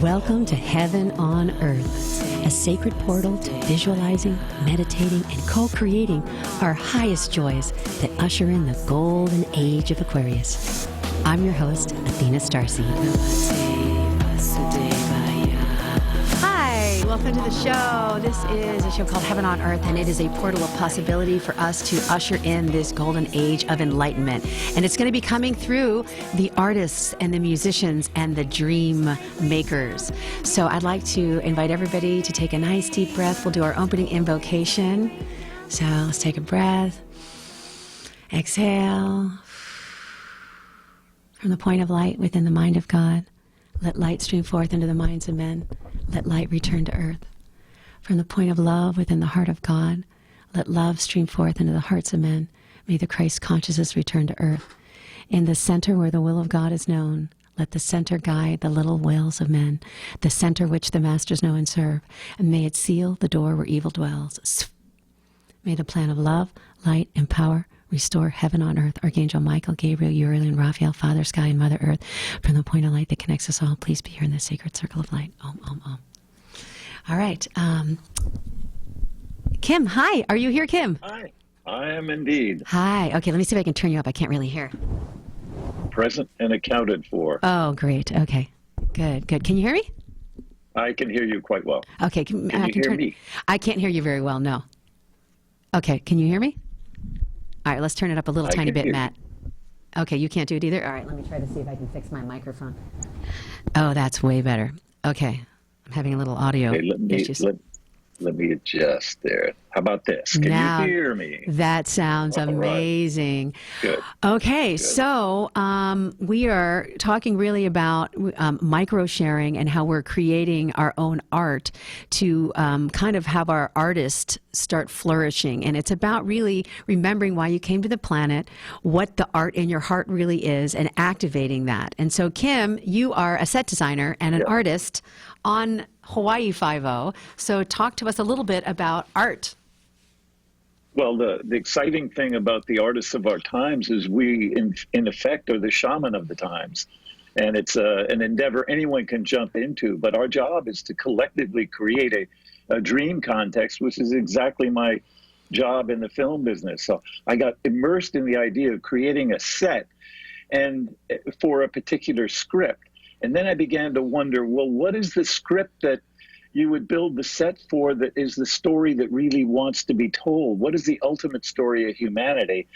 Welcome to Heaven on Earth, a sacred portal to visualizing, meditating, and co-creating our highest joys that usher in the golden age of Aquarius. I'm your host, Athena Starseed. Hi, welcome to the show. This is a show called Heaven on Earth, and it is a portal of possibility for us to usher in this golden age of enlightenment. And it's going to be coming through the artists and the musicians and the dream makers. So I'd like to invite everybody to take a nice deep breath. We'll do our opening invocation. So let's take a breath. Exhale. From the point of light within the mind of God, let light stream forth into the minds of men. Let light return to earth. From the point of love within the heart of God, let love stream forth into the hearts of men. May the Christ consciousness return to earth. In the center where the will of God is known, let the center guide the little wills of men, the center which the masters know and serve, and may it seal the door where evil dwells. May the plan of love, light, and power restore heaven on earth. Archangel Michael, Gabriel, Uriel, and Raphael, Father Sky, and Mother Earth, from the point of light that connects us all, please be here in the sacred circle of light. Om, Om, Om. All right. Kim, hi. Are you here, Kim? Hi. I am indeed. Hi. Okay, let me see if I can turn you up. I can't really hear. Present and accounted for. Oh, great. Okay. Good, good. Can you hear me? I can hear you quite well. Okay. Can you hear me? I can't hear you very well, no. Okay, can you hear me? All right, let's turn it up a little tiny bit, Matt. Okay, you can't do it either? All right, let me try to see if I can fix my microphone. Oh, that's way better. Okay, I'm having a little audio issues. Let me adjust there. How about this? Can you hear me? That sounds amazing. Good. Okay, Good. so we are talking really about micro sharing and how we're creating our own art to kind of have our artists start flourishing. And it's about really remembering why you came to the planet, what the art in your heart really is, and activating that. And so, Kim, you are a set designer and an artist on Hawaii 5-0. So talk to us a little bit about art. Well, the exciting thing about the artists of our times is we, in effect, are the shaman of the times. And it's an endeavor anyone can jump into. But our job is to collectively create a dream context, which is exactly my job in the film business. So I got immersed in the idea of creating a set and for a particular script. And then I began to wonder, well, what is the script that you would build the set for that is the story that really wants to be told? What is the ultimate story of humanity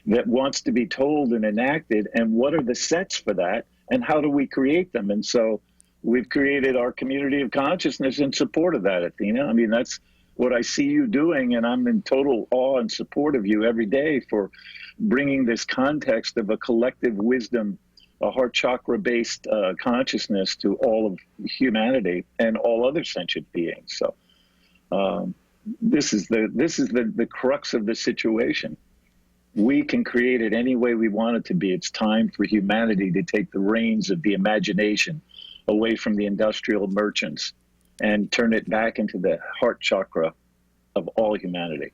that wants to be told and enacted? And what are the sets for that? And how do we create them? And so we've created our community of consciousness in support of that, Athena. I mean, that's what I see you doing. And I'm in total awe and support of you every day for bringing this context of a collective wisdom, a heart chakra-based consciousness to all of humanity and all other sentient beings. So this is the crux of the situation. We can create it any way we want it to be. It's time for humanity to take the reins of the imagination away from the industrial merchants and turn it back into the heart chakra of all humanity.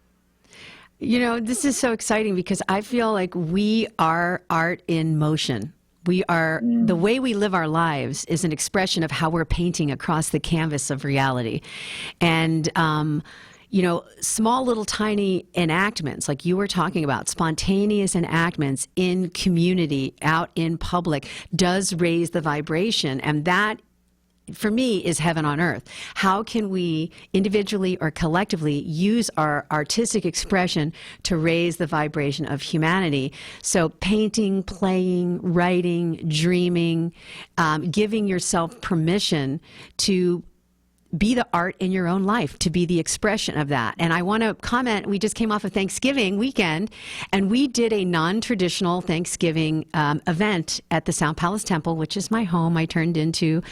You know, this is so exciting because I feel like we are art in motion. We are, the way we live our lives is an expression of how we're painting across the canvas of reality. And, you know, small little tiny enactments, like you were talking about, spontaneous enactments in community, out in public, does raise the vibration. And that, for me, is heaven on earth. How can we individually or collectively use our artistic expression to raise the vibration of humanity? So painting, playing, writing, dreaming, giving yourself permission to be the art in your own life, to be the expression of that. And I want to comment, we just came off of Thanksgiving weekend, and we did a non-traditional Thanksgiving event at the Sound Palace Temple, which is my home. I turned into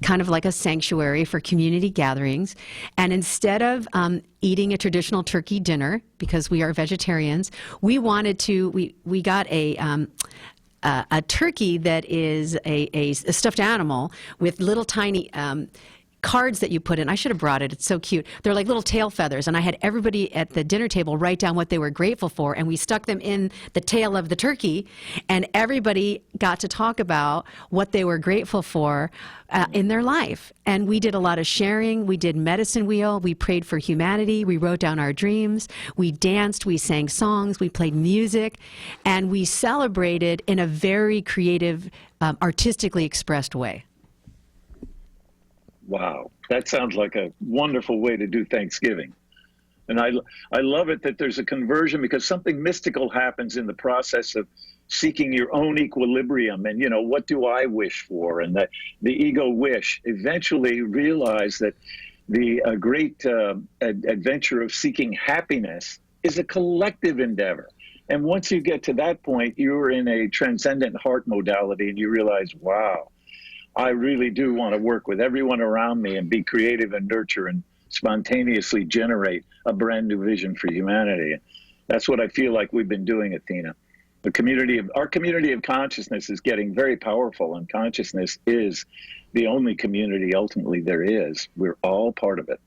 kind of like a sanctuary for community gatherings. And instead of eating a traditional turkey dinner, because we are vegetarians, we wanted to, we got a turkey that is a stuffed animal with little tiny cards that you put in. I should have brought it. It's so cute. They're like little tail feathers. And I had everybody at the dinner table write down what they were grateful for. And we stuck them in the tail of the turkey. And everybody got to talk about what they were grateful for in their life. And we did a lot of sharing. We did medicine wheel. We prayed for humanity. We wrote down our dreams. We danced. We sang songs. We played music. And we celebrated in a very creative, artistically expressed way. Wow, that sounds like a wonderful way to do Thanksgiving. And I love it that there's a conversion, because something mystical happens in the process of seeking your own equilibrium. And, what do I wish for? And that the ego wish eventually realize that the great adventure of seeking happiness is a collective endeavor. And once you get to that point, you're in a transcendent heart modality, and you realize, wow, I really do want to work with everyone around me and be creative and nurture and spontaneously generate a brand new vision for humanity. That's what I feel like we've been doing, Athena. Our community of consciousness is getting very powerful, and consciousness is the only community ultimately there is. We're all part of it.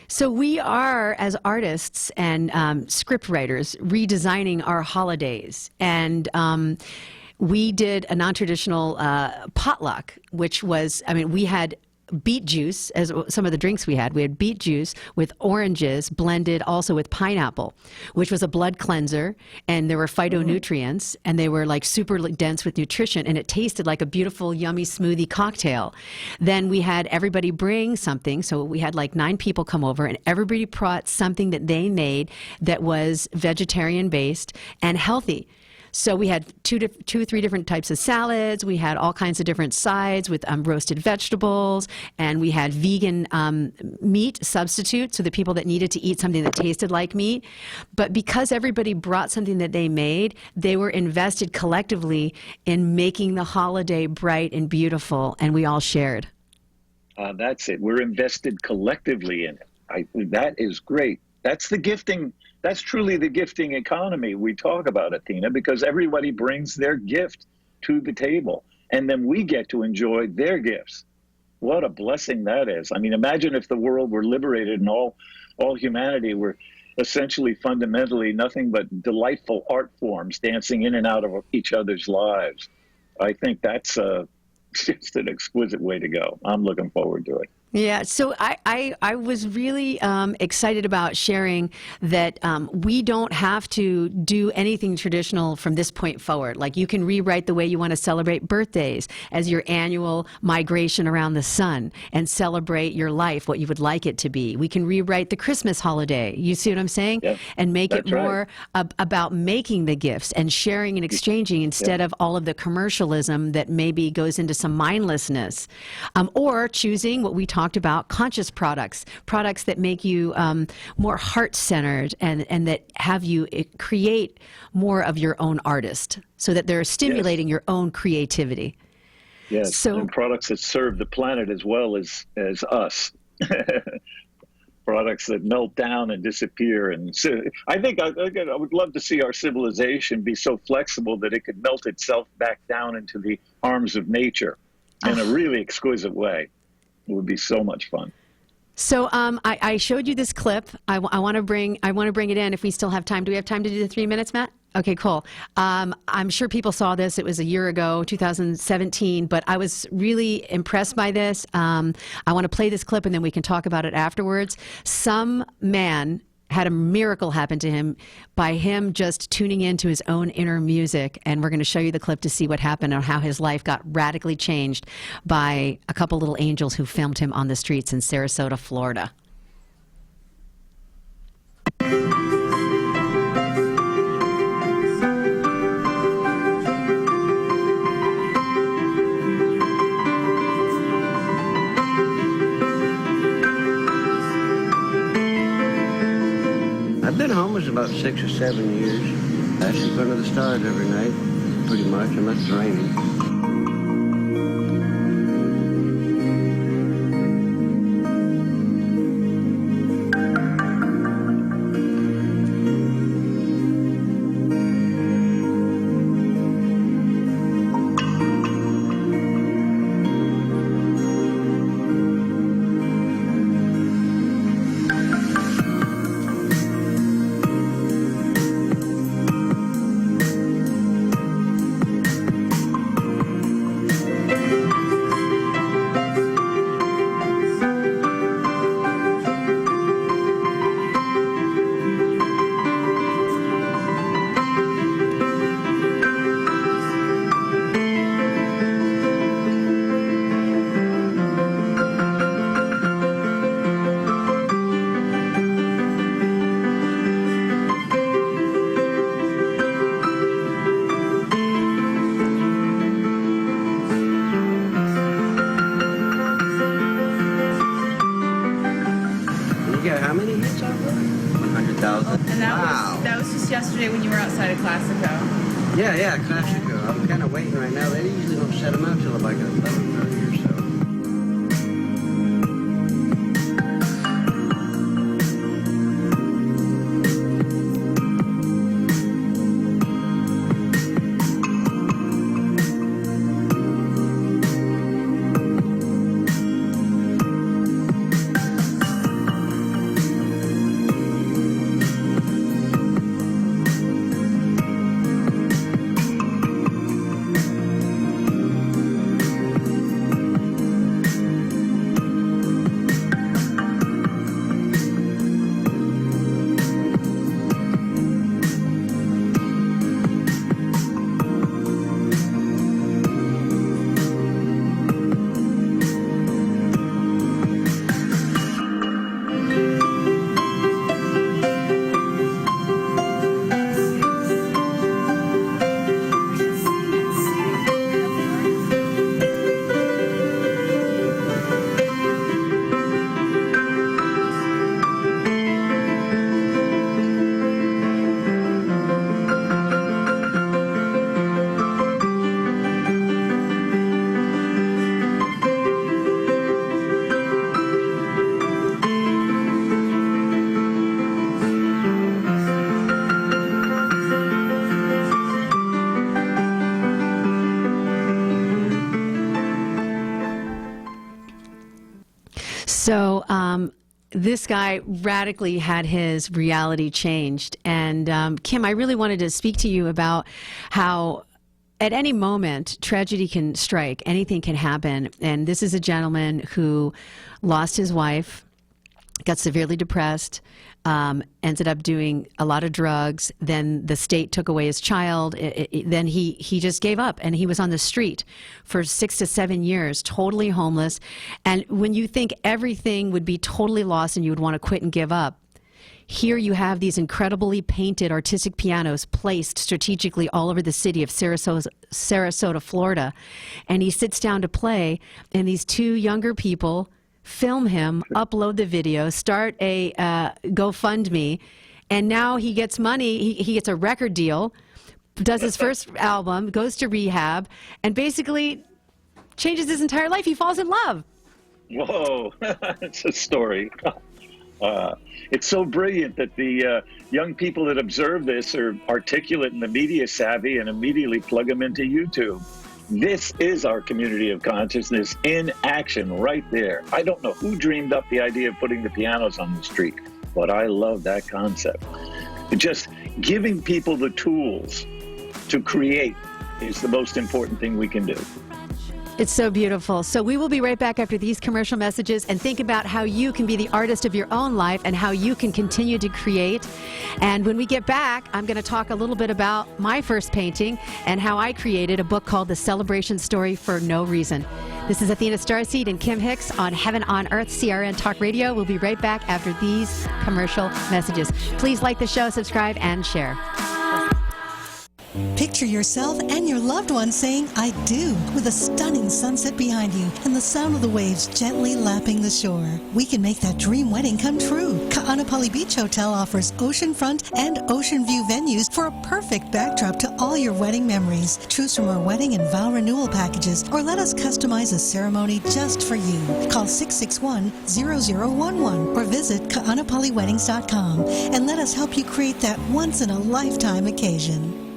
So we are, as artists and script writers, redesigning our holidays. And we did a non-traditional potluck, which was, we had beet juice as some of the drinks we had. We had beet juice with oranges blended also with pineapple, which was a blood cleanser, and there were phytonutrients, and they were like super dense with nutrition, and it tasted like a beautiful, yummy smoothie cocktail. Then we had everybody bring something, so we had like 9 people come over, and everybody brought something that they made that was vegetarian-based and healthy. So we had 3 different types of salads. We had all kinds of different sides with roasted vegetables, and we had vegan meat substitute, so the people that needed to eat something that tasted like meat. But because everybody brought something that they made, they were invested collectively in making the holiday bright and beautiful, and we all shared. That's it. We're invested collectively in it. That is great. That's the gifting. That's truly the gifting economy we talk about, Athena, because everybody brings their gift to the table, and then we get to enjoy their gifts. What a blessing that is. Imagine if the world were liberated and all humanity were essentially fundamentally nothing but delightful art forms dancing in and out of each other's lives. I think that's just an exquisite way to go. I'm looking forward to it. Yeah, so I was really excited about sharing that we don't have to do anything traditional from this point forward. Like, you can rewrite the way you want to celebrate birthdays as your annual migration around the sun and celebrate your life, what you would like it to be. We can rewrite the Christmas holiday. You see what I'm saying? Yeah, and make it more right. About making the gifts and sharing and exchanging instead of all of the commercialism that maybe goes into some mindlessness. Or choosing what we talked about, conscious products that make you more heart-centered and that have you create more of your own artist, so that they're stimulating your own creativity. Yes, so, and products that serve the planet as well as us. Products that melt down and disappear. And so I think I would love to see our civilization be so flexible that it could melt itself back down into the arms of nature in a really exquisite way. It would be so much fun. So I showed you this clip. I want to bring it in if we still have time. Do we have time to do the 3 minutes, Matt? Okay, cool. I'm sure people saw this. It was a year ago, 2017, but I was really impressed by this. I want to play this clip, and then we can talk about it afterwards. Some man had a miracle happen to him by him just tuning into his own inner music. And we're going to show you the clip to see what happened and how his life got radically changed by a couple little angels who filmed him on the streets in Sarasota, Florida. I've been homeless about 6 or 7 years. I sleep under the stars every night, pretty much, unless it's raining. And that was just yesterday when you were outside of Classico. Yeah, Classico. I'm kind of waiting right now. They usually don't set them out till about 11:30 or so. So this guy radically had his reality changed. And Kim, I really wanted to speak to you about how at any moment tragedy can strike, anything can happen. And this is a gentleman who lost his wife, got severely depressed, ended up doing a lot of drugs. Then the state took away his child. Then he just gave up, and he was on the street for 6 to 7 years, totally homeless. And when you think everything would be totally lost and you would want to quit and give up, here you have these incredibly painted artistic pianos placed strategically all over the city of Sarasota, Florida. And he sits down to play, and these two younger people film him, upload the video, start a GoFundMe, and now he gets money. He gets a record deal, does his first album, goes to rehab, and basically changes his entire life. He falls in love. Whoa, it's a story. It's so brilliant that the young people that observe this are articulate and the media savvy and immediately plug them into YouTube. This is our community of consciousness in action right there. I don't know who dreamed up the idea of putting the pianos on the street, but I love that concept. Just giving people the tools to create is the most important thing we can do. It's so beautiful. So we will be right back after these commercial messages and think about how you can be the artist of your own life and how you can continue to create. And when we get back, I'm going to talk a little bit about my first painting and how I created a book called The Celebration Story for No Reason. This is Athena Starseed and Kim Hix on Heaven on Earth CRN Talk Radio. We'll be right back after these commercial messages. Please like the show, subscribe, and share. Picture yourself and your loved one saying, "I do," with a stunning sunset behind you and the sound of the waves gently lapping the shore. We can make that dream wedding come true. Ka'anapali Beach Hotel offers oceanfront and ocean view venues for a perfect backdrop to all your wedding memories. Choose from our wedding and vow renewal packages or let us customize a ceremony just for you. Call 661-0011 or visit ka'anapaliweddings.com and let us help you create that once-in-a-lifetime occasion.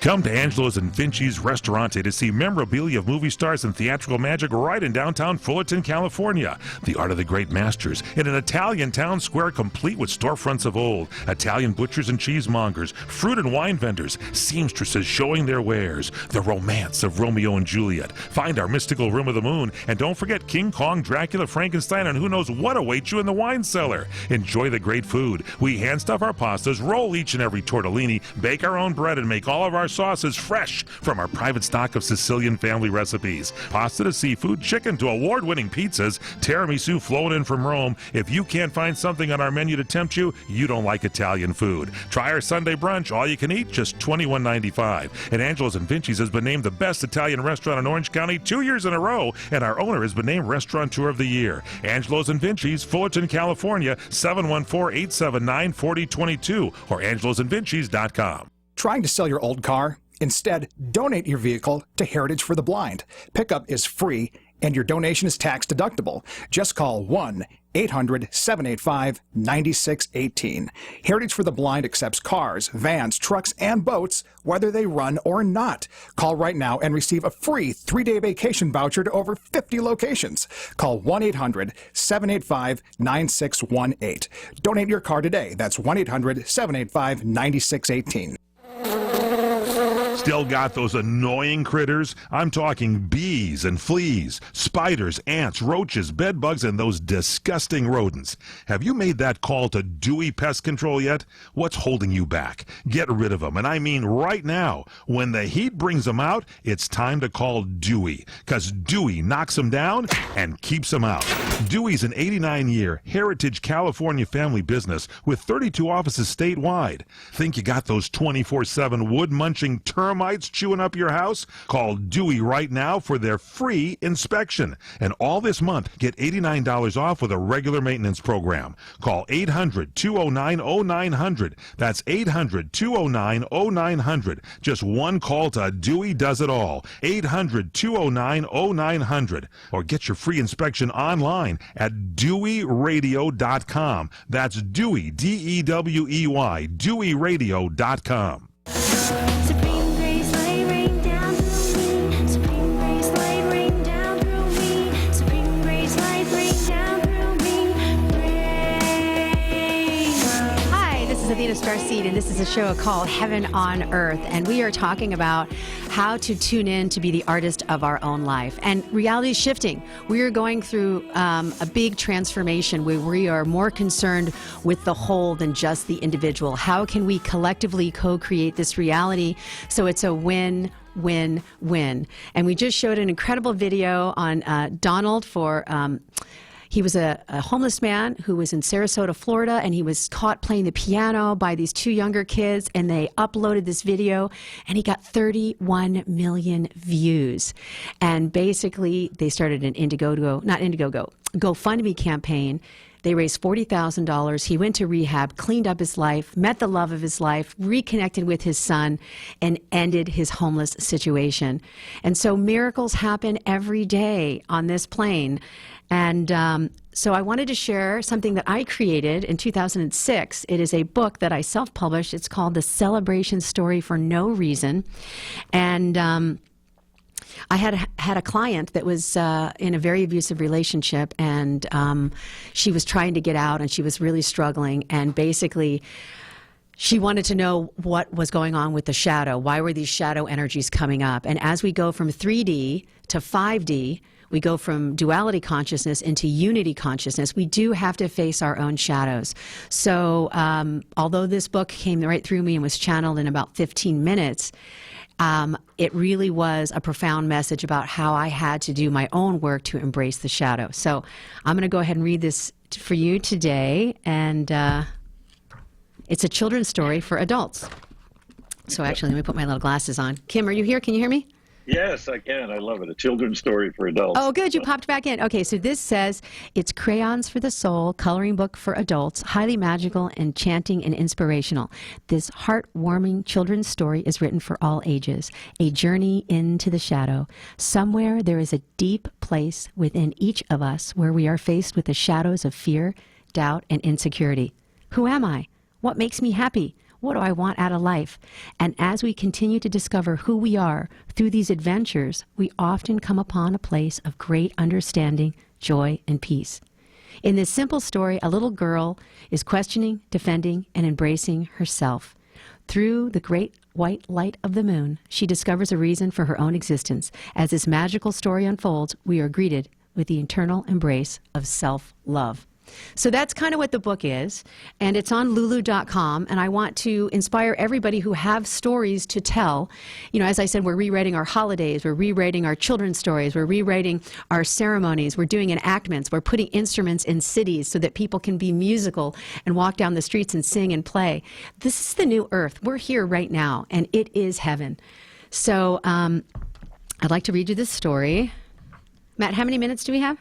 Come to Angelo's and Vinci's Restaurante to see memorabilia of movie stars and theatrical magic right in downtown Fullerton, California. The Art of the Great Masters in an Italian town square complete with storefronts of old, Italian butchers and cheesemongers, fruit and wine vendors, seamstresses showing their wares, the romance of Romeo and Juliet. Find our mystical Room of the Moon, and don't forget King Kong, Dracula, Frankenstein, and who knows what awaits you in the wine cellar. Enjoy the great food. We hand stuff our pastas, roll each and every tortellini, bake our own bread, and make all of our sauces fresh from our private stock of Sicilian family recipes. Pasta to seafood, chicken to award-winning pizzas, tiramisu flown in from Rome. If you can't find something on our menu to tempt you, you don't like Italian food. Try our Sunday brunch, all you can eat, just $21.95. And Angelo's and Vinci's has been named the best Italian restaurant in Orange County 2 years in a row, and our owner has been named Restaurateur of the Year. Angelo's and Vinci's, Fullerton, California, 714-879-4022 or angelosandvincis.com. Trying to sell your old car? Instead, donate your vehicle to Heritage for the Blind. Pickup is free and your donation is tax deductible. Just call 1-800-785-9618. Heritage for the Blind accepts cars, vans, trucks, and boats, whether they run or not. Call right now and receive a free 3-day vacation voucher to over 50 locations. Call 1-800-785-9618. Donate your car today. That's 1-800-785-9618. Still got those annoying critters? I'm talking bees and fleas, spiders, ants, roaches, bed bugs, and those disgusting rodents. Have you made that call to Dewey Pest Control yet? What's holding you back? Get rid of them, and I mean right now. When the heat brings them out, it's time to call Dewey, because Dewey knocks them down and keeps them out. Dewey's an 89-year Heritage California family business with 32 offices statewide. Think you got those 24/7 wood-munching termites chewing up your house? Call Dewey right now for their free inspection. And all this month, get $89 off with a regular maintenance program. Call 800-209-0900. That's 800-209-0900. Just one call to Dewey does it all. 800-209-0900. Or get your free inspection online at DeweyRadio.com. That's Dewey, D-E-W-E-Y, DeweyRadio.com. Supreme grace, lay rain down through me. Supreme grace, lay rain down through me. Supreme grace, lay rain down through me. Rain. Hi, this is Athena Starseed, and this is a show called Heaven on Earth, and we are talking about how to tune in to be the artist of our own life. And reality is shifting. We are going through a big transformation where we are more concerned with the whole than just the individual. How can we collectively co-create this reality so it's a win, win, win? And we just showed an incredible video on Donald for... He was a homeless man who was in Sarasota, Florida, and he was caught playing the piano by these two younger kids, and they uploaded this video, and he got 31 million views. And basically, they started an GoFundMe campaign. They raised $40,000. He went to rehab, cleaned up his life, met the love of his life, reconnected with his son, and ended his homeless situation. And so miracles happen every day on this plane. And so I wanted to share something that I created in 2006. It is a book that I self-published. It's called The Celebration Story for No Reason. And I had a client that was in a very abusive relationship, and she was trying to get out, and she was really struggling. And basically, she wanted to know what was going on with the shadow. Why were these shadow energies coming up? And as we go from 3D to 5D, we go from duality consciousness into unity consciousness. We do have to face our own shadows. So although this book came right through me and was channeled in about 15 minutes, it really was a profound message about how I had to do my own work to embrace the shadow. So I'm going to go ahead and read this for you today. And it's a children's story for adults. So actually, let me put my little glasses on. Kim, are you here? Can you hear me? Yes, I can. I love it. A children's story for adults. Oh, good. You popped back in. Okay, so this says, it's Crayons for the Soul, coloring book for adults, highly magical, enchanting, and inspirational. This heartwarming children's story is written for all ages, a journey into the shadow. Somewhere there is a deep place within each of us where we are faced with the shadows of fear, doubt, and insecurity. Who am I? What makes me happy? What do I want out of life? And as we continue to discover who we are through these adventures, we often come upon a place of great understanding, joy, and peace. In this simple story, a little girl is questioning, defending, and embracing herself. Through the great white light of the moon, she discovers a reason for her own existence. As this magical story unfolds, we are greeted with the eternal embrace of self-love. So that's kind of what the book is, and it's on lulu.com, and I want to inspire everybody who have stories to tell. You know, as I said, we're rewriting our holidays, we're rewriting our children's stories, we're rewriting our ceremonies, we're doing enactments, we're putting instruments in cities so that people can be musical and walk down the streets and sing and play. This is the new earth. We're here right now, and it is heaven. So I'd like to read you this story. Matt, how many minutes do we have?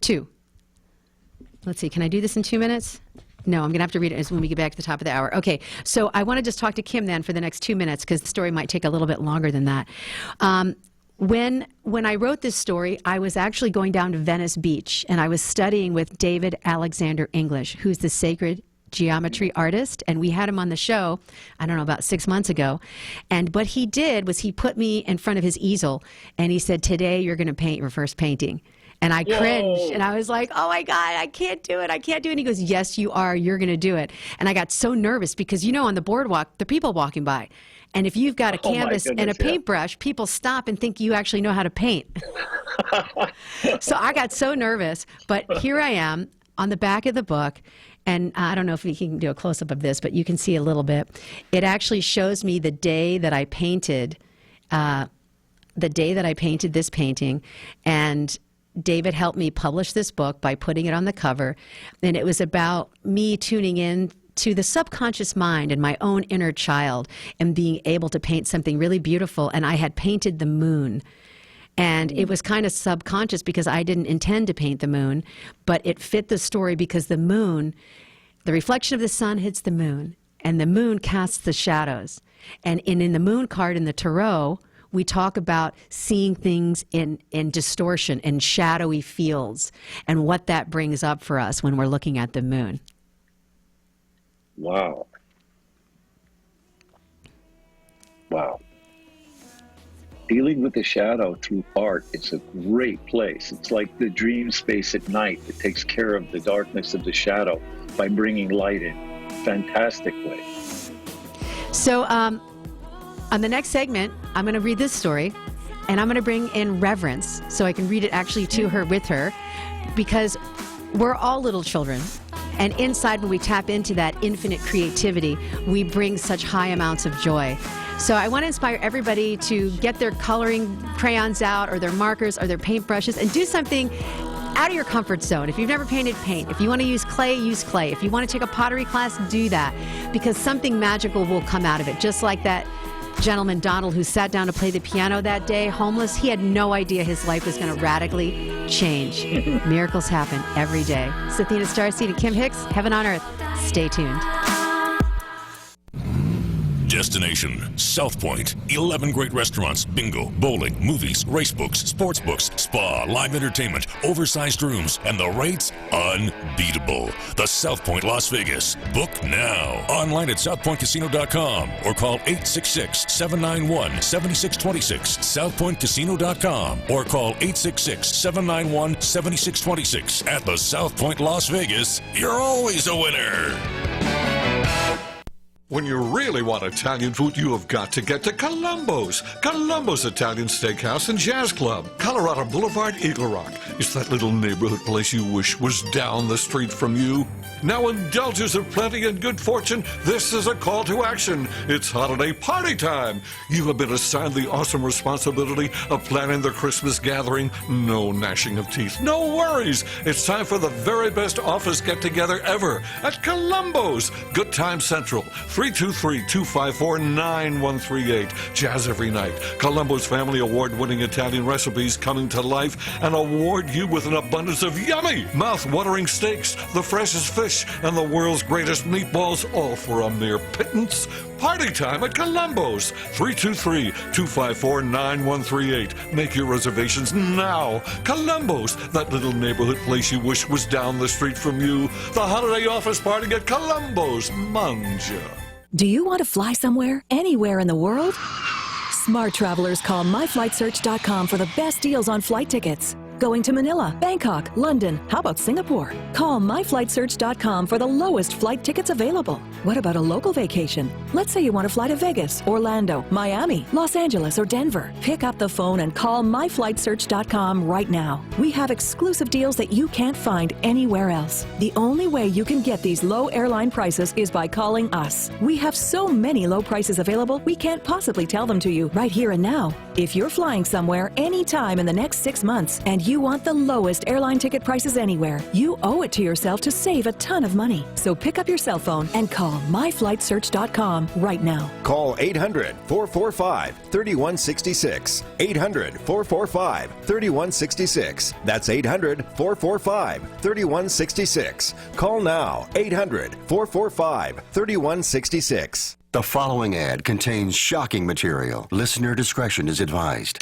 2. Let's see, can I do this in 2 minutes? No, I'm going to have to read it when we get back to the top of the hour. Okay, so I want to just talk to Kim then for the next 2 minutes because the story might take a little bit longer than that. When I wrote this story, I was actually going down to Venice Beach, and I was studying with David Alexander English, who's the sacred geometry artist, and we had him on the show, I don't know, about 6 months ago. And what he did was he put me in front of his easel, and he said, today you're going to paint your first painting. And I cringed, and I was like, oh my God, I can't do it. I can't do it. And he goes, yes, you are. You're going to do it. And I got so nervous because, you know, on the boardwalk, the people walking by. And if you've got a canvas and a paintbrush, people stop and think you actually know how to paint. So I got so nervous. But here I am on the back of the book. And I don't know if we can do a close-up of this, but you can see a little bit. It actually shows me the day that I painted, this painting. And David helped me publish this book by putting it on the cover, and it was about me tuning in to the subconscious mind and my own inner child and being able to paint something really beautiful. And I had painted the moon, and it was kind of subconscious because I didn't intend to paint the moon, but it fit the story because the moon, the reflection of the sun hits the moon, and the moon casts the shadows. And in the moon card in the tarot, we talk about seeing things in distortion and shadowy fields and what that brings up for us when we're looking at the moon. Wow. Wow. Dealing with the shadow through art is a great place. It's like the dream space at night that takes care of the darkness of the shadow by bringing light in. Fantastic way. So, on the next segment, I'm going to read this story, and I'm going to bring in reverence so I can read it actually to her with her, because we're all little children. And inside, when we tap into that infinite creativity, we bring such high amounts of joy. So I want to inspire everybody to get their coloring crayons out or their markers or their paintbrushes and do something out of your comfort zone. If you've never painted, paint. If you want to use clay, use clay. If you want to take a pottery class, do that, because something magical will come out of it. Just like that gentleman, Donald, who sat down to play the piano that day, homeless. He had no idea his life was going to radically change. Miracles happen every day. It's Athena Starseed and Kim Hix, Heaven on Earth. Stay tuned. Destination South Point. 11 great restaurants, bingo, bowling, movies, race books, sports books, spa, live entertainment, oversized rooms, and the rates unbeatable. The South Point Las Vegas. Book now. Online at southpointcasino.com or call 866-791-7626. southpointcasino.com or call 866-791-7626. At the South Point Las Vegas, you're always a winner. When you really want Italian food, you have got to get to Columbo's. Columbo's Italian Steakhouse and Jazz Club. Colorado Boulevard, Eagle Rock. It's that little neighborhood place you wish was down the street from you. Now, indulgers of plenty and good fortune, this is a call to action. It's holiday party time. You have been assigned the awesome responsibility of planning the Christmas gathering. No gnashing of teeth. No worries. It's time for the very best office get-together ever at Columbo's. Good Time Central. 323-254-9138. Jazz every night. Columbo's family award-winning Italian recipes coming to life and award you with an abundance of yummy, mouth-watering steaks, the freshest fish, and the world's greatest meatballs, all for a mere pittance. Party time at Columbo's. 323-254-9138. Make your reservations now. Columbo's, that little neighborhood place you wish was down the street from you. The holiday office party at Columbo's. Manja. Do you want to fly somewhere, anywhere in the world? Smart travelers call myflightsearch.com for the best deals on flight tickets. Going to Manila, Bangkok, London, how about Singapore? Call myflightsearch.com for the lowest flight tickets available. What about a local vacation? Let's say you want to fly to Vegas, Orlando, Miami, Los Angeles, or Denver. Pick up the phone and call myflightsearch.com right now. We have exclusive deals that you can't find anywhere else. The only way you can get these low airline prices is by calling us. We have so many low prices available, we can't possibly tell them to you right here and now. If you're flying somewhere anytime in the next 6 months and you want the lowest airline ticket prices anywhere, you owe it to yourself to save a ton of money. So pick up your cell phone and call myflightsearch.com right now. Call 800-445-3166. 800-445-3166. That's 800-445-3166. Call now. 800-445-3166. The following ad contains shocking material. Listener discretion is advised.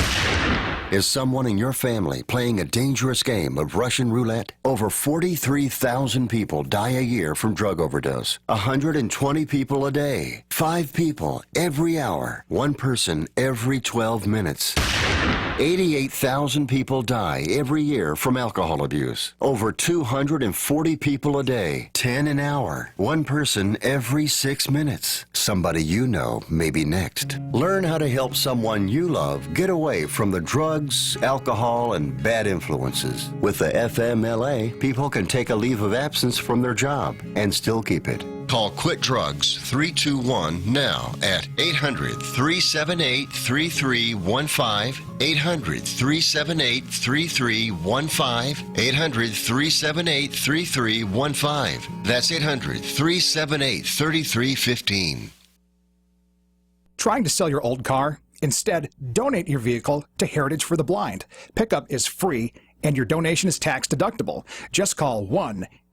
Is someone in your family playing a dangerous game of Russian roulette? Over 43,000 people die a year from drug overdose. 120 people a day. 5 people every hour. 1 person every 12 minutes. 88,000 people die every year from alcohol abuse. Over 240 people a day. 10 an hour. 1 person every 6 minutes. Somebody you know may be next. Learn how to help someone you love get away from the drugs, alcohol, and bad influences. With the FMLA, people can take a leave of absence from their job and still keep it. Call Quit Drugs 321 now at 800-378-3315, 800-378-3315, 800-378-3315. That's 800-378-3315. Trying to sell your old car? Instead, donate your vehicle to Heritage for the Blind. Pickup is free and your donation is tax deductible. Just call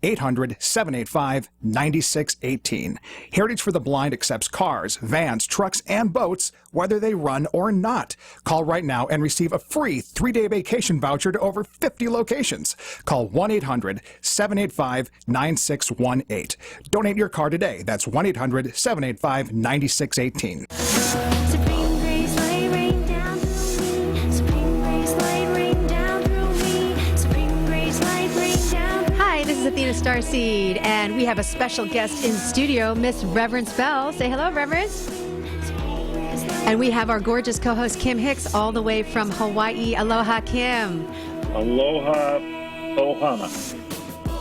1-800-785-9618. Heritage for the Blind accepts cars, vans, trucks, and boats, whether they run or not. Call right now and receive a free 3-day vacation voucher to over 50 locations. Call 1-800-785-9618. Donate your car today. That's 1-800-785-9618. Supreme grace, light rain down through me. Supreme grace, light rain down through me. Supreme grace, light rain down. Hi, this is Athena Starseed, and we have a special guest in studio, Miss Reverence Bell. Say hello, Reverence. And we have our gorgeous co-host, Kim Hix, all the way from Hawaii. Aloha, Kim. Aloha, ohana.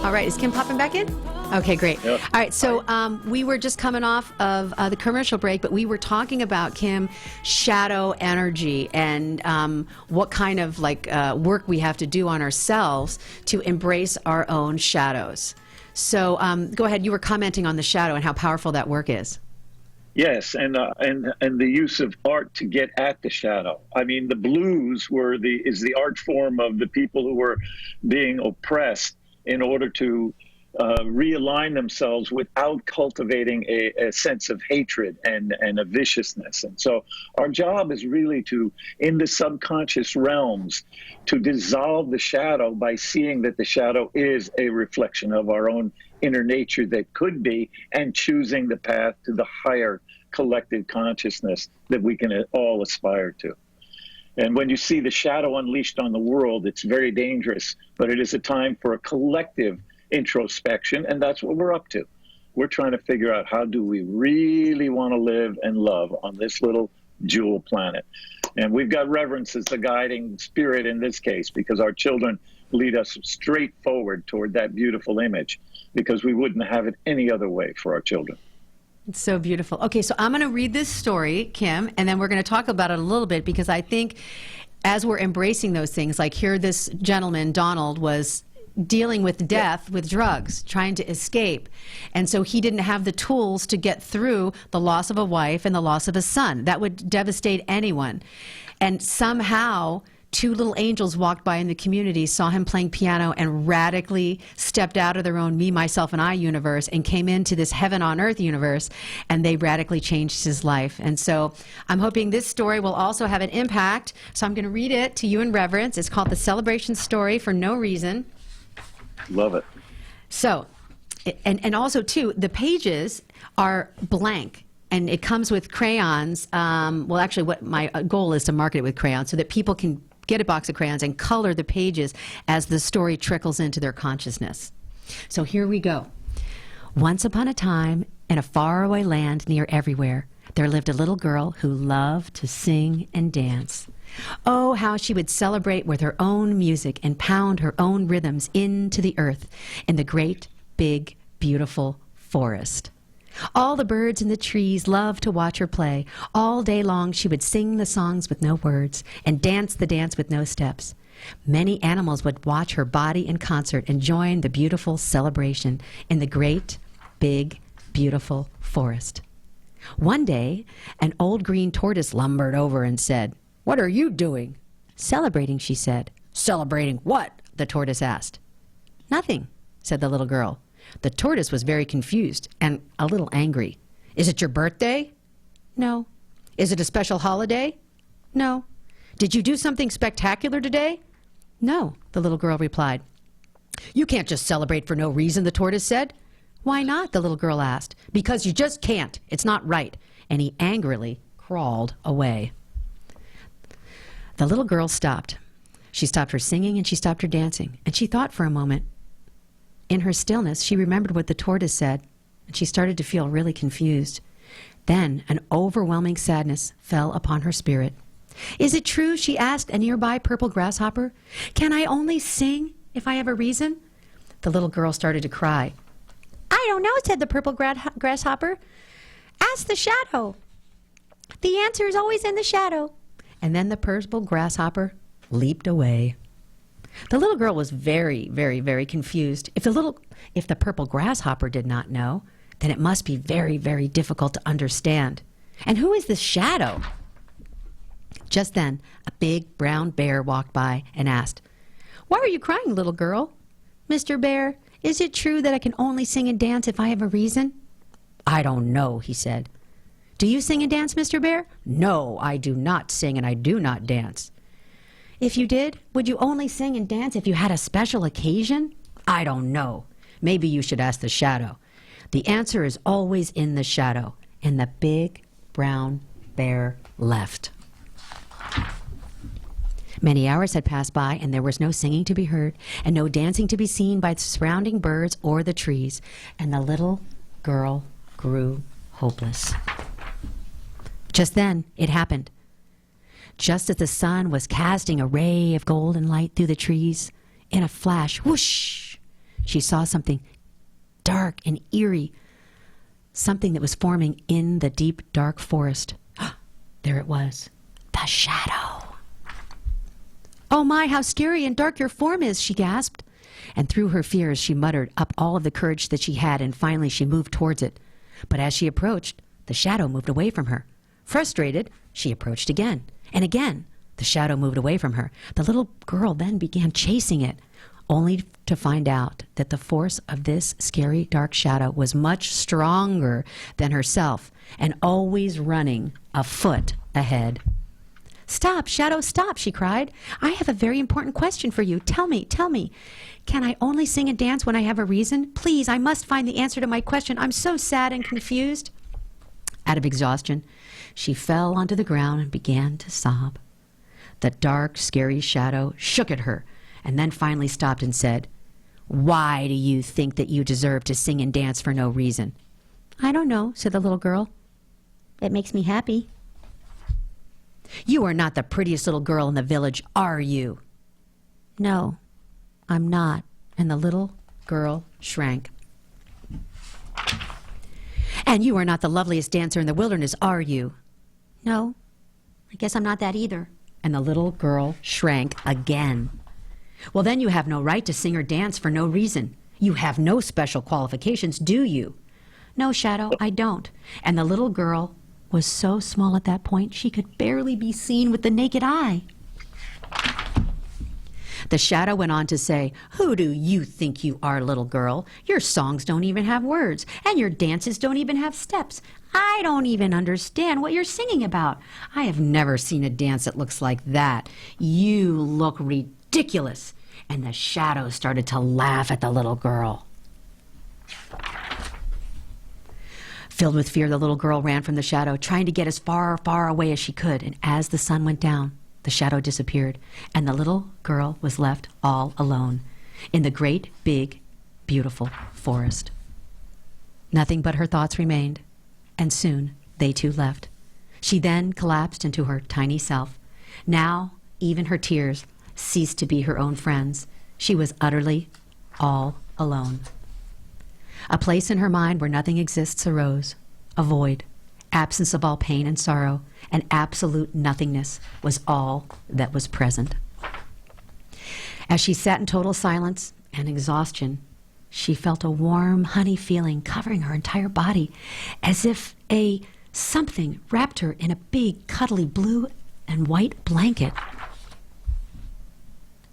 All right, is Kim popping back in? Okay, great. Yep. All right, so we were just coming off of the commercial break, but we were talking about, Kim, shadow energy and what kind of work we have to do on ourselves to embrace our own shadows. So go ahead. You were commenting on the shadow and how powerful that work is. Yes, and the use of art to get at the shadow. I mean, the blues is the art form of the people who were being oppressed in order to realign themselves without cultivating a sense of hatred and a viciousness. And so our job is really to, in the subconscious realms, to dissolve the shadow by seeing that the shadow is a reflection of our own inner nature that could be, and choosing the path to the higher collective consciousness that we can all aspire to. And when you see the shadow unleashed on the world, it's very dangerous, but it is a time for a collective introspection, and that's what we're up to. We're trying to figure out, how do we really want to live and love on this little jewel planet? And we've got reverence as the guiding spirit in this case, because our children lead us straight forward toward that beautiful image, because we wouldn't have it any other way for our children. It's so beautiful. Okay, so I'm going to read this story, Kim, and then we're going to talk about it a little bit, because I think as we're embracing those things, like here this gentleman, Donald, was dealing with death with drugs, trying to escape. And so he didn't have the tools to get through the loss of a wife and the loss of a son. That would devastate anyone. And somehow 2 little angels walked by in the community, saw him playing piano, and radically stepped out of their own me, myself, and I universe and came into this heaven on earth universe, and they radically changed his life. And so I'm hoping this story will also have an impact. So I'm going to read it to you in reverence. It's called The Celebration Story for No Reason. Love it. So, and also, too, the pages are blank. And it comes with crayons. Well, actually, what my goal is to market it with crayons so that people can get a box of crayons, and color the pages as the story trickles into their consciousness. So here we go. Once upon a time, in a faraway land near everywhere, there lived a little girl who loved to sing and dance. Oh, how she would celebrate with her own music and pound her own rhythms into the earth in the great, big, beautiful forest. All the birds in the trees loved to watch her play. All day long she would sing the songs with no words and dance the dance with no steps. Many animals would watch her body in concert and join the beautiful celebration in the great, big, beautiful forest. One day, an old green tortoise lumbered over and said, "What are you doing?" "Celebrating," she said. "Celebrating what?" the tortoise asked. "Nothing," said the little girl. The tortoise was very confused and a little angry. "Is it your birthday?" "No." "Is it a special holiday?" "No." "Did you do something spectacular today?" "No," the little girl replied. "You can't just celebrate for no reason," the tortoise said. "Why not?" the little girl asked. "Because you just can't. It's not right." And he angrily crawled away. The little girl stopped. She stopped her singing and she stopped her dancing, and she thought for a moment. In her stillness, she remembered what the tortoise said, and she started to feel really confused. Then an overwhelming sadness fell upon her spirit. "Is it true," she asked a nearby purple grasshopper, "can I only sing if I have a reason?" The little girl started to cry. "I don't know," said the purple grasshopper. "Ask the shadow. The answer is always in the shadow." And then the purple grasshopper leaped away. The little girl was very, very, very confused. If the purple grasshopper did not know, then it must be very, very difficult to understand. And who is this shadow? Just then, a big brown bear walked by and asked, "Why are you crying, little girl?" "Mr. Bear, is it true that I can only sing and dance if I have a reason?" "I don't know," he said. "Do you sing and dance, Mr. Bear?" "No, I do not sing and I do not dance." "If you did, would you only sing and dance if you had a special occasion?" "I don't know. Maybe you should ask the shadow. The answer is always in the shadow." And the big brown bear left. Many hours had passed by, and there was no singing to be heard, and no dancing to be seen by the surrounding birds or the trees, and the little girl grew hopeless. Just then, it happened. Just as the sun was casting a ray of golden light through the trees, in a flash, whoosh, she saw something dark and eerie, something that was forming in the deep, dark forest. There it was, the shadow. "Oh my, how scary and dark your form is," she gasped. And through her fears, she muttered up all of the courage that she had, and finally she moved towards it. But as she approached, the shadow moved away from her. Frustrated, she approached again. And again, the shadow moved away from her. The little girl then began chasing it, only to find out that the force of this scary dark shadow was much stronger than herself and always running a foot ahead. "Stop, shadow, stop," she cried. "I have a very important question for you. Tell me. Can I only sing and dance when I have a reason? Please, I must find the answer to my question. I'm so sad and confused." Out of exhaustion, she fell onto the ground and began to sob. The dark, scary shadow shook at her and then finally stopped and said, "Why do you think that you deserve to sing and dance for no reason?" "I don't know," said the little girl. "It makes me happy." "You are not the prettiest little girl in the village, are you?" "No, I'm not." And the little girl shrank. "And you are not the loveliest dancer in the wilderness, are you?" "No, I guess I'm not that either." And the little girl shrank again. "Well, then you have no right to sing or dance for no reason. You have no special qualifications, do you?" "No, Shadow, I don't." And the little girl was so small at that point she could barely be seen with the naked eye. The shadow went on to say, "Who do you think you are, little girl? Your songs don't even have words, and your dances don't even have steps. I don't even understand what you're singing about. I have never seen a dance that looks like that. You look ridiculous." And the shadow started to laugh at the little girl. Filled with fear, the little girl ran from the shadow, trying to get as far, far away as she could. And as the sun went down, the shadow disappeared, and the little girl was left all alone in the great, big, beautiful forest. Nothing but her thoughts remained, and soon they too left. She then collapsed into her tiny self. Now, even her tears ceased to be her own friends. She was utterly all alone. A place in her mind where nothing exists arose, a void, absence of all pain and sorrow, and absolute nothingness was all that was present. As she sat in total silence and exhaustion, she felt a warm, honey feeling covering her entire body, as if something wrapped her in a big, cuddly blue and white blanket.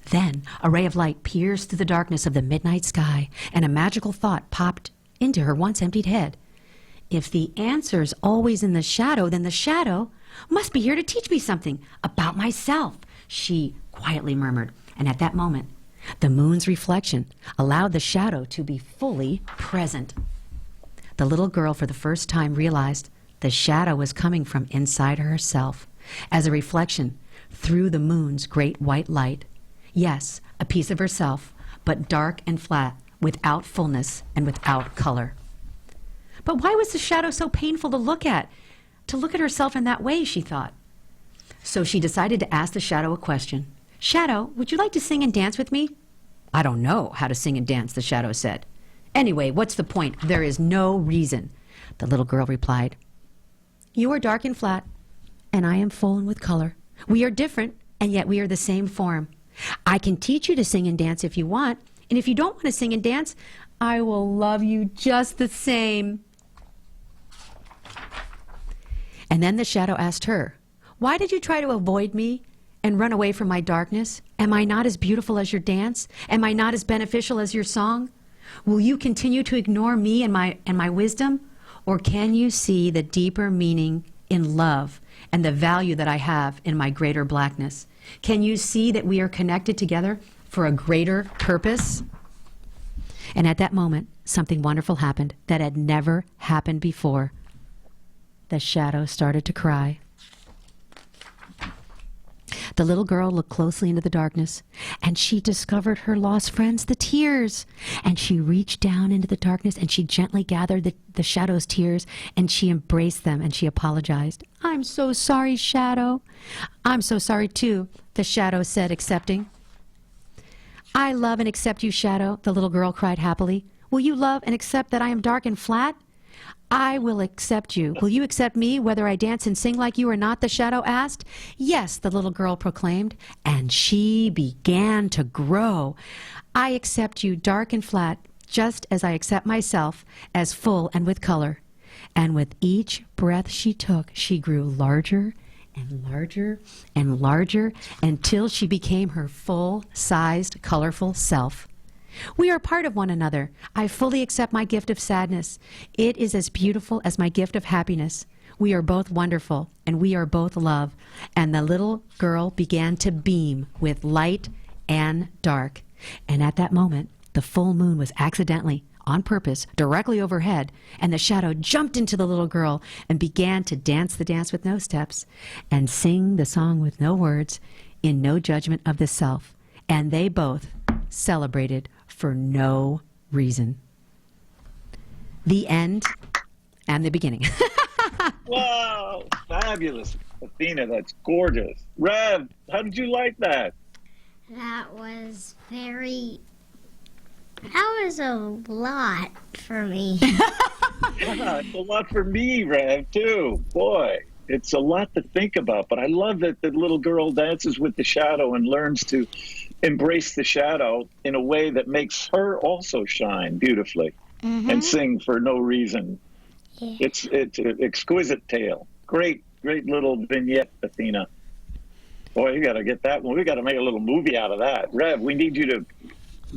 Then a ray of light pierced through the darkness of the midnight sky, and a magical thought popped into her once emptied head. If the answer's always in the shadow, then the shadow must be here to teach me something about myself, she quietly murmured. And at that moment, the moon's reflection allowed the shadow to be fully present. The little girl for the first time realized the shadow was coming from inside herself as a reflection through the moon's great white light. Yes, a piece of herself, but dark and flat, without fullness and without color. But why was the shadow so painful to look at? To look at herself in that way, she thought. So she decided to ask the shadow a question. Shadow, would you like to sing and dance with me? I don't know how to sing and dance, the shadow said. Anyway, what's the point? There is no reason, the little girl replied. You are dark and flat, and I am full and with color. We are different, and yet we are the same form. I can teach you to sing and dance if you want, and if you don't want to sing and dance, I will love you just the same. And then the shadow asked her, why did you try to avoid me and run away from my darkness? Am I not as beautiful as your dance? Am I not as beneficial as your song? Will you continue to ignore me and my wisdom? Or can you see the deeper meaning in love and the value that I have in my greater blackness? Can you see that we are connected together for a greater purpose? And at that moment, something wonderful happened that had never happened before. The shadow started to cry. The little girl looked closely into the darkness, and she discovered her lost friends, the tears. And she reached down into the darkness, and she gently gathered the shadow's tears, and she embraced them, and she apologized. I'm so sorry, Shadow. I'm so sorry, too, the shadow said, accepting. I love and accept you, Shadow, the little girl cried happily. Will you love and accept that I am dark and flat? I will accept you. Will you accept me, whether I dance and sing like you or not, the shadow asked. Yes, the little girl proclaimed, and she began to grow. I accept you, dark and flat, just as I accept myself, as full and with color. And with each breath she took, she grew larger and larger and larger until she became her full-sized, colorful self. We are part of one another. I fully accept my gift of sadness. It is as beautiful as my gift of happiness. We are both wonderful, and we are both love. And the little girl began to beam with light and dark. And at that moment, the full moon was accidentally, on purpose, directly overhead, and the shadow jumped into the little girl and began to dance the dance with no steps and sing the song with no words, in no judgment of the self. And they both celebrated for no reason. The end and the beginning. Wow, fabulous. Athena, that's gorgeous. Rev, how did you like that? That was a lot for me. Yeah, it's a lot for me, Rev, too. Boy, it's a lot to think about, but I love that the little girl dances with the shadow and learns to embrace the shadow in a way that makes her also shine beautifully and sing for no reason. Yeah. It's an exquisite tale. Great little vignette, Athena. Boy, you got to get that one. We got to make a little movie out of that. Rev, we need you to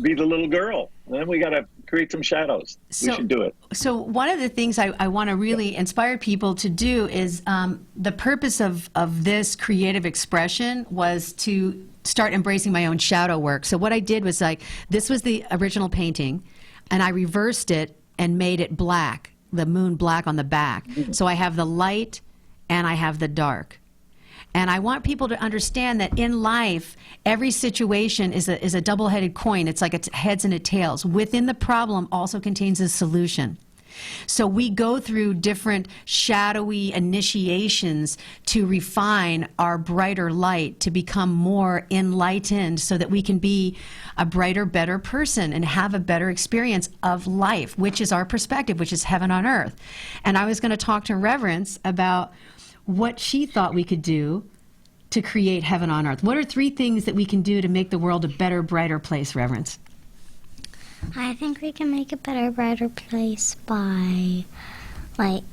be the little girl. And then we got to create some shadows. We should do it. So one of the things I want to really inspire people to do is the purpose of this creative expression was to start embracing my own shadow work. So what I did was this was the original painting, and I reversed it and made it black, the moon black on the back. So I have the light and I have the dark. And I want people to understand that in life, every situation is a double-headed coin. It's like it's heads and a tails. Within the problem also contains a solution. So we go through different shadowy initiations to refine our brighter light, to become more enlightened so that we can be a brighter, better person and have a better experience of life, which is our perspective, which is heaven on earth. And I was going to talk to Reverence about what she thought we could do to create heaven on earth. What are 3 things that we can do to make the world a better, brighter place, Reverence? I think we can make a better, brighter place by, like,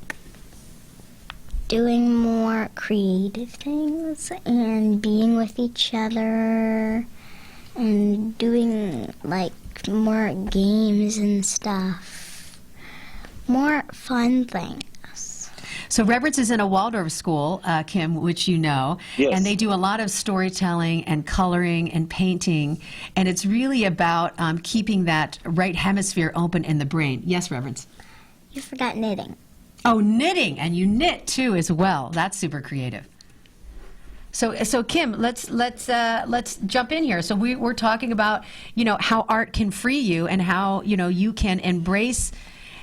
doing more creative things and being with each other and doing, like, more games and stuff. More fun things. So Reverence is in a Waldorf school, Kim, which you know, Yes. and they do a lot of storytelling and coloring and painting, and it's really about keeping that right hemisphere open in the brain. Yes, Reverence? You forgot knitting. Oh, knitting, and you knit too as well. That's super creative. So Kim, let's jump in here. So we're talking about, you know, how art can free you and how, you know, you can embrace,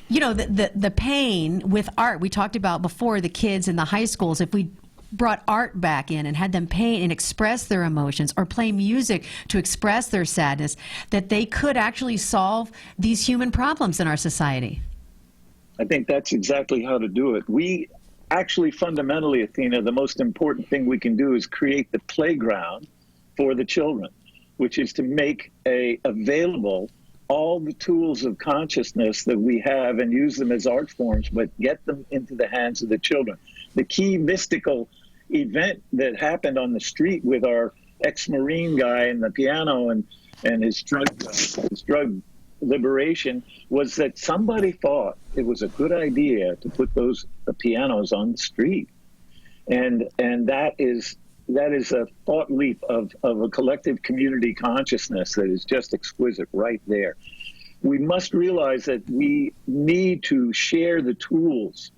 you know, the pain with art. We talked about before the kids in the high schools. If we brought art back in and had them paint and express their emotions or play music to express their sadness, that they could actually solve these human problems in our society. I think that's exactly how to do it. We actually, fundamentally, Athena, the most important thing we can do is create the playground for the children, which is to make available all the tools of consciousness that we have and use them as art forms, but get them into the hands of the children. The key mystical event that happened on the street with our ex-Marine guy and the piano and his drug liberation was that somebody thought it was a good idea to put the pianos on the street. And that is a thought leap of a collective community consciousness that is just exquisite right there. We must realize that we need to share the tools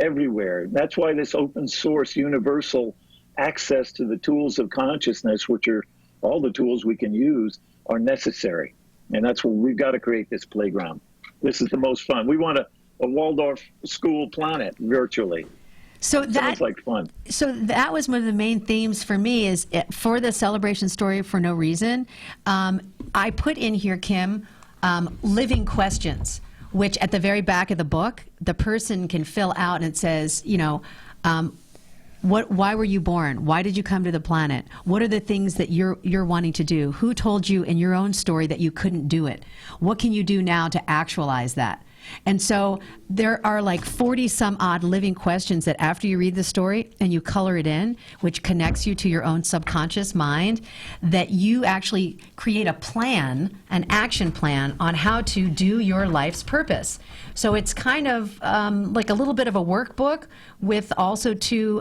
everywhere. That's why this open source universal access to the tools of consciousness, which are all the tools we can use, are necessary. And that's where we've got to create this playground. This is the most fun. We want a Waldorf school planet virtually. So that sounds like fun. So that was one of the main themes for me is for the celebration story for no reason. I put in here, Kim, living questions, which at the very back of the book, the person can fill out and it says, you know, why were you born? Why did you come to the planet? What are the things that you're wanting to do? Who told you in your own story that you couldn't do it? What can you do now to actualize that? And so there are like 40 some odd living questions that after you read the story and you color it in, which connects you to your own subconscious mind, that you actually create a plan, an action plan on how to do your life's purpose. So it's kind of like a little bit of a workbook with also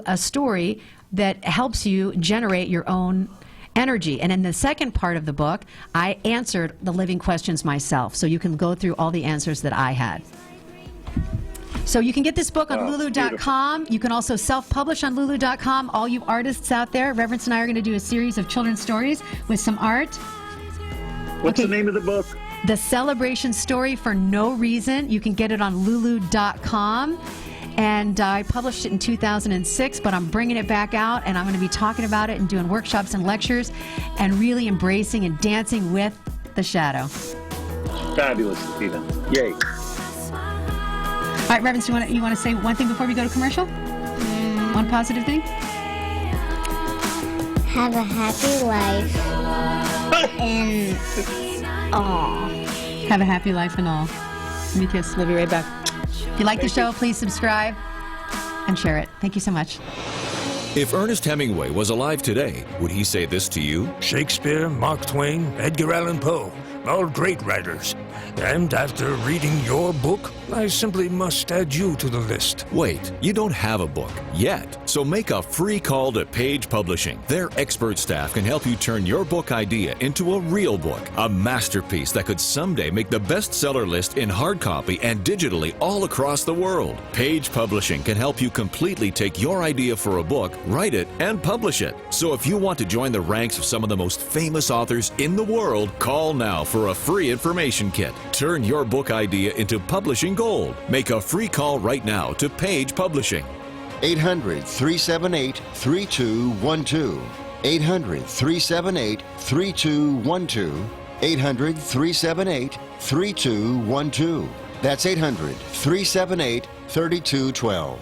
a story that helps you generate your own energy. And in the second part of the book, I answered the living questions myself, so you can go through all the answers that I had. So you can get this book on lulu.com. You can also self-publish on lulu.com. All you artists out there, Reverence and I are going to do a series of children's stories with some art. What's the name of the book? The Celebration Story for No Reason. You can get it on lulu.com. And I published it in 2006, but I'm bringing it back out, and I'm going to be talking about it and doing workshops and lectures and really embracing and dancing with the shadow. Fabulous, Athena. Yay. All right, Reverence, you want to say one thing before we go to commercial? One positive thing? Have a happy life and all. Have a happy life and all. Let me kiss. We'll be right back. If you like the show, please subscribe and share it. Thank you so much. If Ernest Hemingway was alive today, would he say this to you? Shakespeare, Mark Twain, Edgar Allan Poe. all great writers. And after reading your book, I simply must add you to the list. Wait, you don't have a book yet, so make a free call to Page Publishing. Their expert staff can help you turn your book idea into a real book, a masterpiece that could someday make the bestseller list in hard copy and digitally all across the world. Page Publishing can help you completely take your idea for a book, write it, and publish it. So if you want to join the ranks of some of the most famous authors in the world, call now for a free information kit. Turn your book idea into publishing gold. Make a free call right now to Page Publishing. 800-378-3212. 800-378-3212. 800-378-3212. That's 800-378-3212.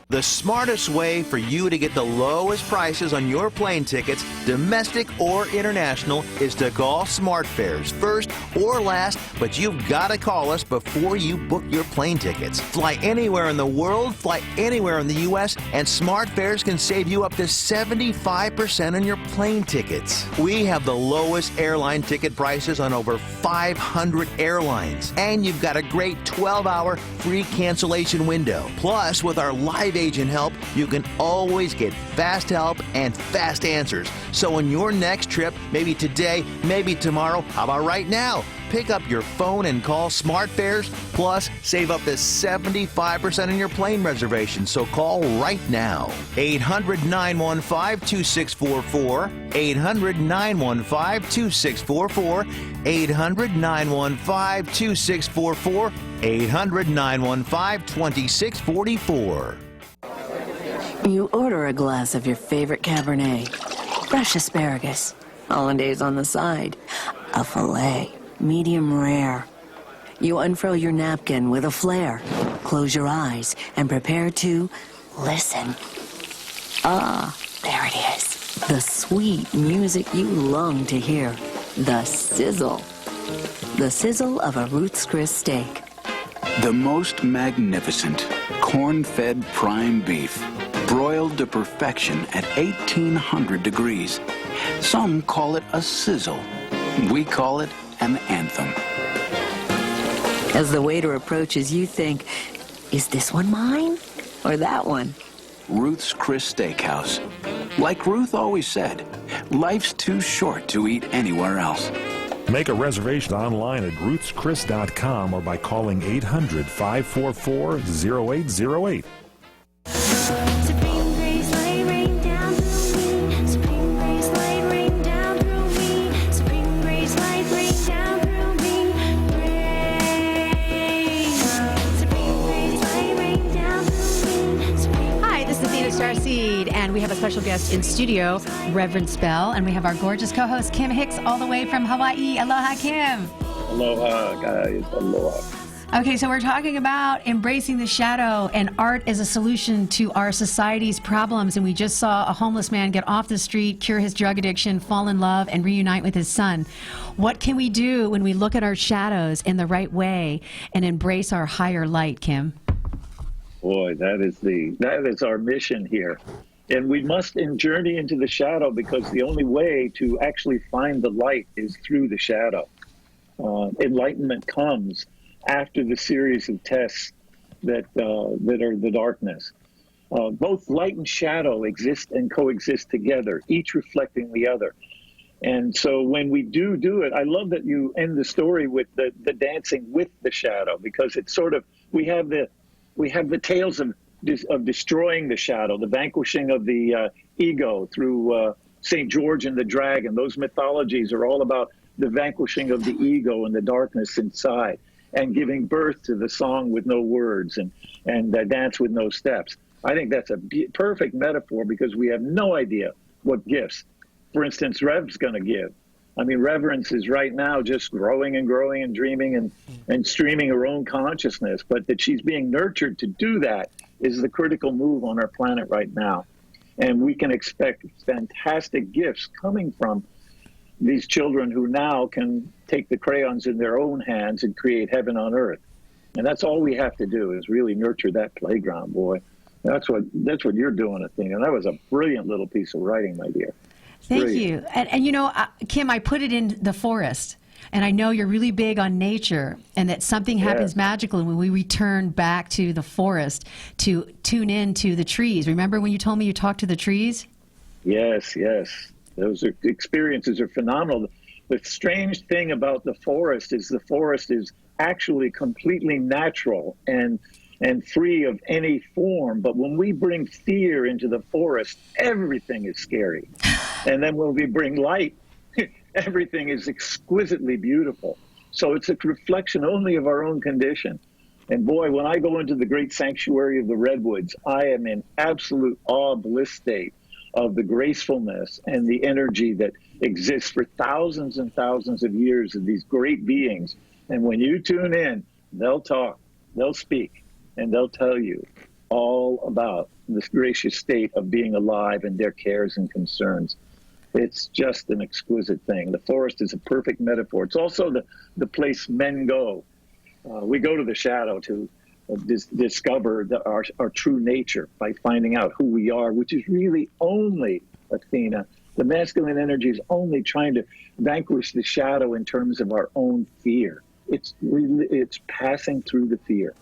The smartest way for you to get the lowest prices on your plane tickets, domestic or international, is to call SmartFares first or last, but you've got to call us before you book your plane tickets. Fly anywhere in the world, fly anywhere in the U.S., and SmartFares can save you up to 75% on your plane tickets. We have the lowest airline ticket prices on over 500 airlines, and you've got a great 12-hour free cancellation window. Plus, with our live agent help, you can always get fast help and fast answers. So on your next trip, maybe today, maybe tomorrow, how about right now? Pick up your phone and call SmartFares, plus save up to 75% on your plane reservation. So call right now. 800-915-2644. 800-915-2644. 800-915-2644. 800-915-2644. You order a glass of your favorite Cabernet, fresh asparagus, hollandaise on the side, a filet, medium rare. You unfurl your napkin with a flair, close your eyes, and prepare to listen. Ah, there it is. The sweet music you long to hear. The sizzle. The sizzle of a Ruth's Chris steak. The most magnificent corn-fed prime beef, broiled to perfection at 1800 degrees. Some call it a sizzle. We call it an anthem. As the waiter approaches, you think, is this one mine or that one? Ruth's Chris Steakhouse. Like Ruth always said, life's too short to eat anywhere else. Make a reservation online at ruthschris.com or by calling 800-544-0808. Supreme grace, light rain down through me. Supreme grace, light rain down through me. Supreme grace, light rain down through me. Rain. Supreme grace, light rain down through me. Hi, this is Athena Starseed, and we have a special guest in studio, Reverend Spell, and we have our gorgeous co-host, Kim Hix, all the way from Hawaii. Aloha, Kim. Aloha, guys. Aloha. Okay, so we're talking about embracing the shadow and art as a solution to our society's problems. And we just saw a homeless man get off the street, cure his drug addiction, fall in love, and reunite with his son. What can we do when we look at our shadows in the right way and embrace our higher light, Kim? Boy, that is our mission here. And we must journey into the shadow, because the only way to actually find the light is through the shadow. Enlightenment comes after the series of tests that are the darkness. Both light and shadow exist and coexist together, each reflecting the other. And so when we do it, I love that you end the story with the dancing with the shadow, because it's sort of, we have the tales of destroying the shadow, the vanquishing of the ego through St. George and the Dragon. Those mythologies are all about the vanquishing of the ego and the darkness inside, and giving birth to the song with no words and dance with no steps. I think that's a perfect metaphor, because we have no idea what gifts, for instance, Rev's going to give. I mean, Reverence is right now just growing and growing and dreaming and streaming her own consciousness, but that she's being nurtured to do that is the critical move on our planet right now. And we can expect fantastic gifts coming from these children who now can take the crayons in their own hands and create heaven on earth. And that's all we have to do, is really nurture that playground, boy. That's what you're doing, Athena. That was a brilliant little piece of writing, my dear. Thank Great. you. And you know, Kim, I put it in the forest. And I know you're really big on nature and that something happens magically when we return back to the forest to tune in to the trees. Remember when you told me you talked to the trees? Yes, yes. Those experiences are phenomenal. The strange thing about the forest is actually completely natural and free of any form. But when we bring fear into the forest, everything is scary. And then when we bring light, everything is exquisitely beautiful. So it's a reflection only of our own condition. And boy, when I go into the great sanctuary of the redwoods, I am in absolute awe, bliss state of the gracefulness and the energy that exists for thousands and thousands of years of these great beings. And when you tune in, they'll talk, they'll speak, and they'll tell you all about this gracious state of being alive and their cares and concerns. It's just an exquisite thing. The forest is a perfect metaphor. It's also the place men go. We go to the shadow to discover our true nature by finding out who we are, which is really only Athena. The masculine energy is only trying to vanquish the shadow in terms of our own fear. It's passing through the fear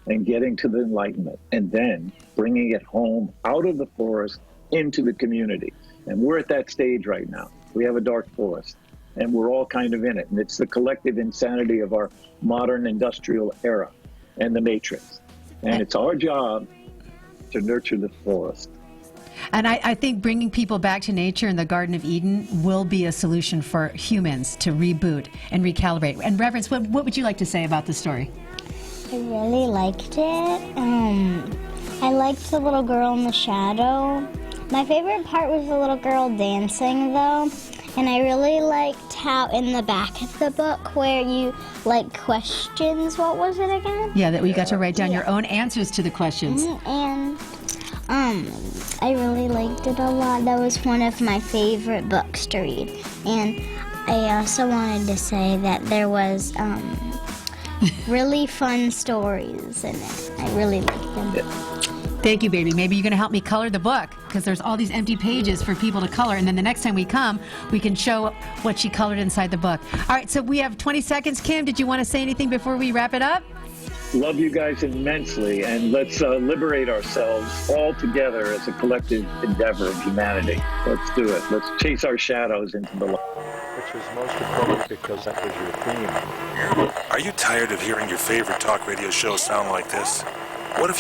and getting to the enlightenment and then bringing it home out of the forest into the community. And we're at that stage right now. We have a dark forest, and we're all kind of in it. And it's the collective insanity of our modern industrial era and the matrix. And it's our job to nurture the forest. And I think bringing people back to nature in the Garden of Eden will be a solution for humans to reboot and recalibrate. And Reverence, what would you like to say about the story? I really liked it. I liked the little girl in the shadow. My favorite part was the little girl dancing, though. And I really liked how in the back of the book where you, questions, what was it again? Yeah, that we got to write down your own answers to the questions. And I really liked it a lot. That was one of my favorite books to read. And I also wanted to say that there was really fun stories in it. I really liked them. Thank you, baby. Maybe you're going to help me color the book because there's all these empty pages for people to color. And then the next time we come, we can show what she colored inside the book. All right, so we have 20 seconds. Kim, did you want to say anything before we wrap it up? Love you guys immensely, and let's liberate ourselves all together as a collective endeavor of humanity. Let's do it. Let's chase our shadows into the light. Which was most appropriate because that was your theme. Are you tired of hearing your favorite talk radio show sound like this? What if